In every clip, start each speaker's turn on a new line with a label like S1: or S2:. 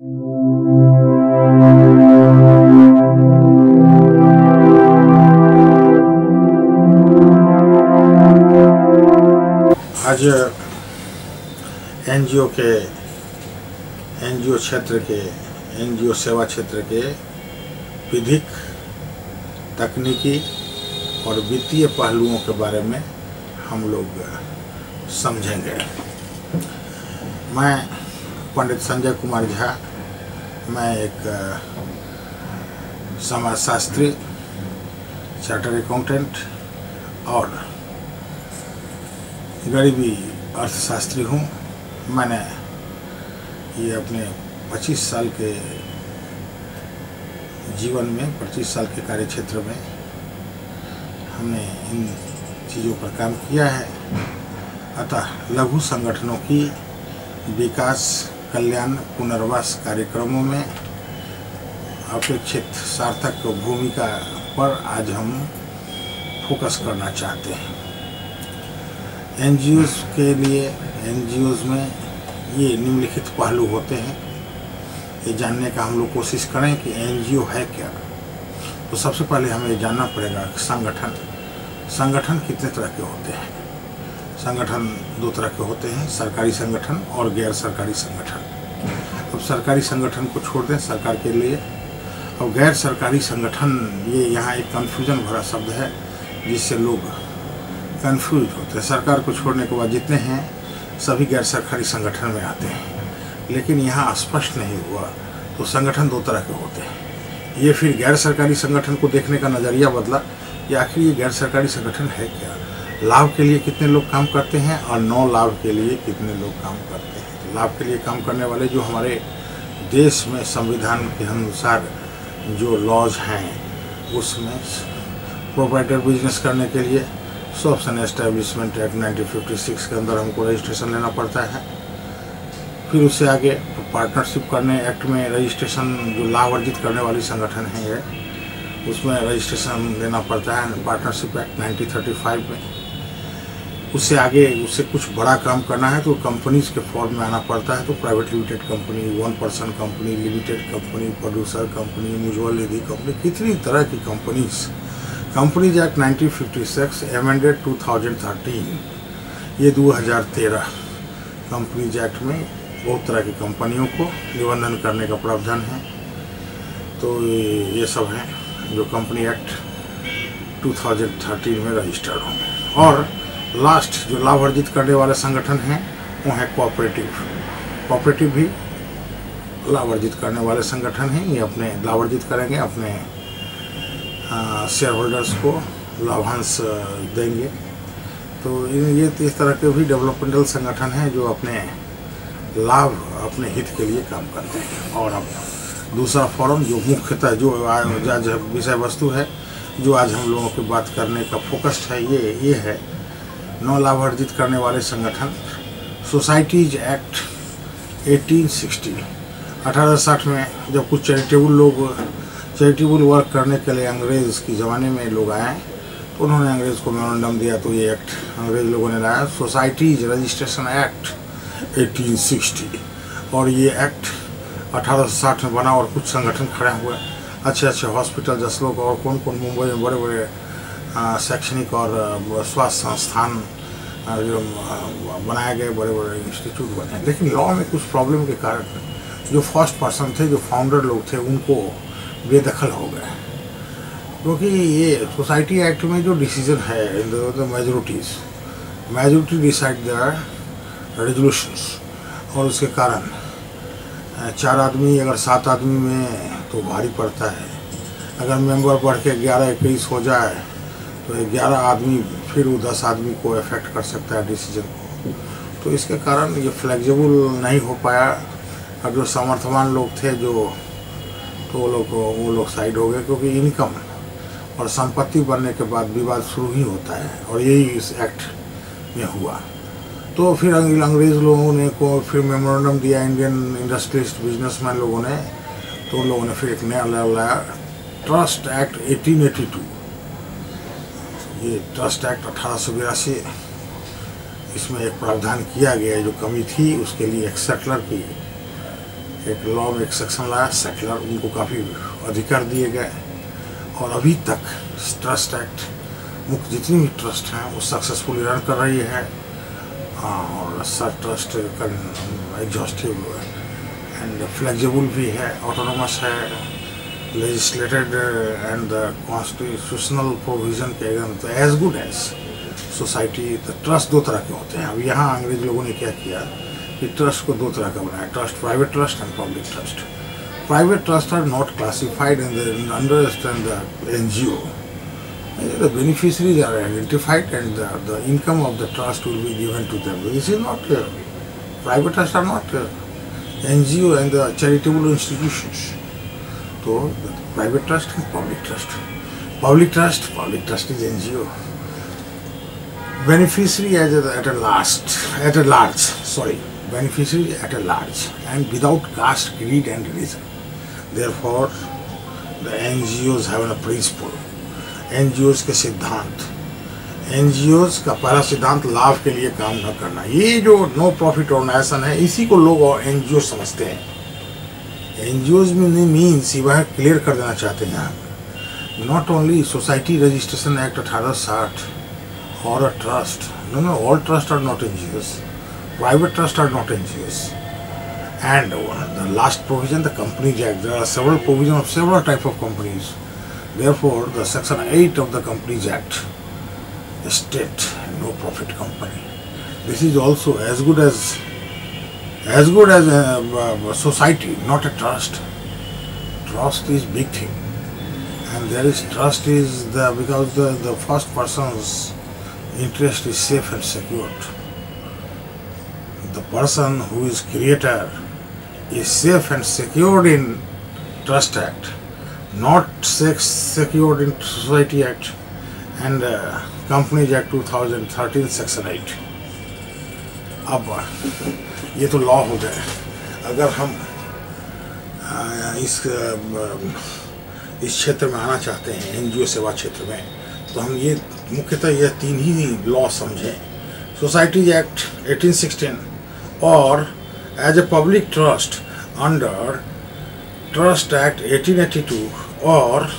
S1: आज एनजीओ क्षेत्र के एनजीओ सेवा क्षेत्र के विधिक, तकनीकी और वित्तीय पहलुओं के बारे में हम लोग समझेंगे। मैं पंडित संजय कुमार झा, मैं एक समाजशास्त्री, चार्टर्ड अकाउंटेंट और गरीबी अर्थशास्त्री हूँ। मैंने ये अपने 25 साल के जीवन में, 25 साल के कार्य क्षेत्र में हमने इन चीज़ों पर काम किया है। अतः लघु संगठनों की विकास, कल्याण, पुनर्वास कार्यक्रमों में अपेक्षित सार्थक भूमिका पर आज हम फोकस करना चाहते हैं। एनजीओज़ के लिए, एनजीओज़ में ये निम्नलिखित पहलू होते हैं। ये जानने का हम लोग कोशिश करें कि एनजीओ है क्या। तो सबसे पहले हमें ये जानना पड़ेगा कि संगठन कितने तरह के होते हैं। संगठन दो तरह के होते हैं, सरकारी संगठन और गैर सरकारी संगठन। अब सरकारी संगठन को छोड़ दें सरकार के लिए। अब गैर सरकारी संगठन, ये यहाँ एक कन्फ्यूजन भरा शब्द है जिससे लोग कन्फ्यूज होते हैं। सरकार को छोड़ने के बाद जितने हैं सभी गैर सरकारी संगठन में आते हैं, लेकिन यहाँ स्पष्ट नहीं हुआ। तो संगठन दो तरह के होते हैं। ये फिर गैर सरकारी संगठन को देखने का नज़रिया बदला कि आखिर ये गैर सरकारी संगठन है क्या, लाभ के लिए कितने लोग काम करते हैं और नौ लाभ के लिए कितने लोग काम करते हैं। लाभ के लिए काम करने वाले जो हमारे देश में संविधान के अनुसार जो लॉज हैं, उसमें प्रोप्राइटर बिजनेस करने के लिए शॉप्स एंड एस्टेब्लिशमेंट एक्ट 1956 के अंदर हमको रजिस्ट्रेशन लेना पड़ता है। फिर उससे आगे पार्टनरशिप करने एक्ट में रजिस्ट्रेशन, जो लाभ अर्जित करने वाली संगठन है उसमें रजिस्ट्रेशन लेना पड़ता है, पार्टनरशिप एक्ट 1935 में। उससे आगे उससे कुछ बड़ा काम करना है तो कंपनीज के फॉर्म में आना पड़ता है। तो private limited company, 1 person company, limited company, producer company, mutual Nidhi company, कितनी तरह की कंपनीज एक्ट 1956 एमेंडेड 2013, ये 2013 कंपनीज एक्ट में बहुत तरह की कंपनियों को निबंधन करने का प्रावधान है। तो ये सब हैं जो कंपनी एक्ट 2013 में रजिस्टर्ड होंगे। और लास्ट जो लाभ अर्जित करने वाले संगठन हैं वो है कोऑपरेटिव भी लाभ अर्जित करने वाले संगठन हैं। ये अपने लाभ अर्जित करेंगे, अपने शेयर होल्डर्स को लाभांश देंगे। तो ये इस तरह के भी डेवलपमेंटल संगठन हैं जो अपने लाभ, अपने हित के लिए काम करते हैं। और अब दूसरा फोरम जो मुख्यतः जो आज विषय वस्तु है, जो आज हम लोगों की बात करने का फोकस है, ये है नौ लाभ अर्जित करने वाले संगठन। सोसाइटीज एक्ट 1860 में जब कुछ चैरिटेबल वर्क करने के लिए अंग्रेज़ की ज़माने में लोग आए तो उन्होंने अंग्रेज़ को मेमोरेंडम दिया। तो ये एक्ट अंग्रेज़ लोगों ने लाया, सोसाइटीज रजिस्ट्रेशन एक्ट 1860। और ये एक्ट 1860 में बना और कुछ संगठन खड़े हुए, अच्छे हॉस्पिटल, जसलों का और कौन मुंबई में बड़े बड़े शैक्षणिक और स्वास्थ्य संस्थान जो बनाए गए, बड़े बड़े इंस्टीट्यूट बने। लेकिन लॉ में कुछ प्रॉब्लम के कारण जो फर्स्ट पर्सन थे, जो फाउंडर लोग थे, उनको बेदखल हो गए। क्योंकि ये सोसाइटी एक्ट में जो डिसीजन है, मेजोरिटी डिसाइड द रेजोल्यूशंस, और उसके कारण 4 आदमी अगर 7 आदमी में तो भारी पड़ता है। अगर मेंबर बढ़ के 11-21 हो जाए तो 11 आदमी फिर वो 10 आदमी को अफेक्ट कर सकता है डिसीजन को। तो इसके कारण ये फ्लेक्सिबल नहीं हो पाया। और जो सामर्थ्यवान लोग थे तो वो लोग साइड हो गए, क्योंकि इनकम और संपत्ति बनने के बाद विवाद शुरू ही होता है, और यही इस एक्ट में हुआ। तो फिर अंग्रेज़ लोगों ने फिर मेमोरेंडम दिया इंडियन इंडस्ट्रियलिस्ट बिजनेसमैन लोगों ने। तो उन लोगों ने फिर एक नया लॉ लाया, ट्रस्ट एक्ट 1882। ये ट्रस्ट एक्ट 1882, इसमें एक प्रावधान किया गया जो कमी थी उसके लिए एक सेटलर की एक लॉ में एक सेक्शन लाया सेक्युलर, उनको काफ़ी अधिकार दिए गए और अभी तक ट्रस्ट एक्ट मुख्य जितनी भी ट्रस्ट हैं वो सक्सेसफुली रन कर रही है और सब ट्रस्ट एग्जॉस्टिव एंड फ्लेक्सिबल भी है, ऑटोनोमस है, legislated and the constitutional provision के तो एज गुड एज सोसाइटी। तो ट्रस्ट दो तरह के होते हैं। अब यहाँ अंग्रेज लोगों ने क्या किया कि ट्रस्ट को दो तरह का बनाया, trust private trust and public trust. Private trust are not classified in the understand the NGO. The beneficiaries are identified and the income of the trust will be given to them. This is not private trusts are not NGO and the charitable institutions. So the private trust and public trust. Public trust is NGO. Beneficiary at a large. Beneficiary at a large and without caste, creed and religion. Therefore, the NGOs have a principle. NGOs के सिद्धांत, NGOs का पहला सिद्धांत लाभ के लिए काम न करना। ये जो नो प्रॉफिट ऑर्गेनाइजेशन है इसी को लोग NGO समझते हैं। NGOs में मीन्स वह क्लियर कर देना चाहते हैं यहाँ, not only society registration act 1860 और a trust, no all trust are not NGOs, private trusts are not NGOs. And the last provision, the Companies Act, there are several provisions of several types of companies. Therefore, the Section 8 of the Companies Act states no profit company. This is also as good as a society, not a trust. Trust is big thing, and there is trust is because the first person's interest is safe and secured. The person who is creator is safe and secured in Trust Act, not secured in Society Act and Companies Act 2013 Section 8. अब ये तो law हो गए। अगर हम इस क्षेत्र में आना चाहते हैं NGO सेवा क्षेत्र में, तो हम ये मुख्यतः यह तीन ही लॉ समझें, सोसाइटीज एक्ट 1816 और as a public trust under trust act 1882 और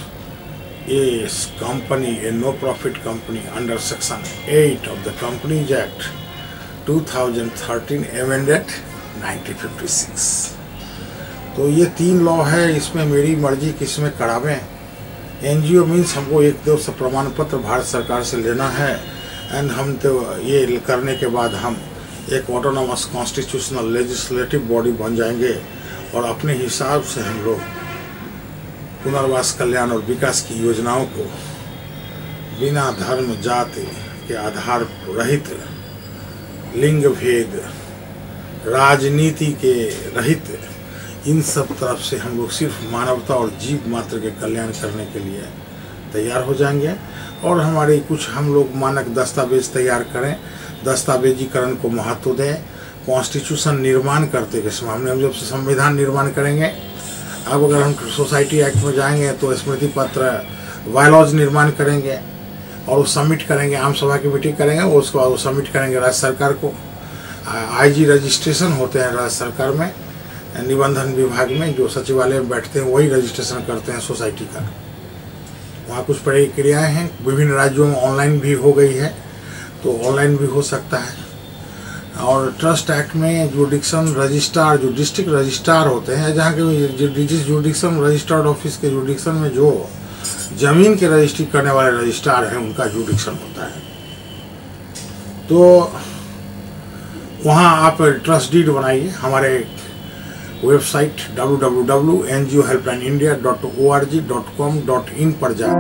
S1: a company a no profit company under section 8 of the companies act 2013 amended 1956। तो ये तीन लॉ है, इसमें मेरी मर्जी किसमें करावें। NGO मीन्स हमको एक दो प्रमाण पत्र भारत सरकार से लेना है एंड हम तो ये करने के बाद हम एक ऑटोनोमस कॉन्स्टिट्यूशनल लेजिस्लेटिव बॉडी बन जाएंगे और अपने हिसाब से हम लोग पुनर्वास, कल्याण और विकास की योजनाओं को बिना धर्म जाति के आधार रहित, लिंग भेद, राजनीति के रहित, इन सब तरफ से हम लोग सिर्फ मानवता और जीव मात्र के कल्याण करने के लिए तैयार हो जाएंगे। और हमारे कुछ हम लोग मानक दस्तावेज तैयार करें, दस्तावेजीकरण को महत्व दें। कॉन्स्टिट्यूशन निर्माण करते के समय हम जब संविधान निर्माण करेंगे, अब अगर हम सोसाइटी एक्ट में जाएंगे तो स्मृति पत्र, बायलॉज निर्माण करेंगे और वो सबमिट करेंगे, आम सभा की मीटिंग करेंगे और उसके बाद वो सबमिट करेंगे राज्य सरकार को। IG रजिस्ट्रेशन होते हैं राज्य सरकार में, निबंधन विभाग में जो सचिवालय में बैठते हैं वही रजिस्ट्रेशन करते हैं सोसाइटी का। वहाँ कुछ प्रक्रियाएँ हैं, विभिन्न राज्यों में ऑनलाइन भी हो गई है, तो ऑनलाइन भी हो सकता है। और ट्रस्ट एक्ट में जुडिक्शन रजिस्ट्रार, जो डिस्ट्रिक्ट रजिस्ट्रार होते हैं, जहाँ के जुडिक्शन रजिस्टर्ड ऑफिस के जुडिक्शन में जो जमीन के रजिस्ट्री करने वाले रजिस्ट्रार हैं उनका जुडिक्शन होता है। तो वहाँ आप ट्रस्ट डीड बनाइए। हमारे वेबसाइट www.ngohelplineindia.org.com.in पर जाए।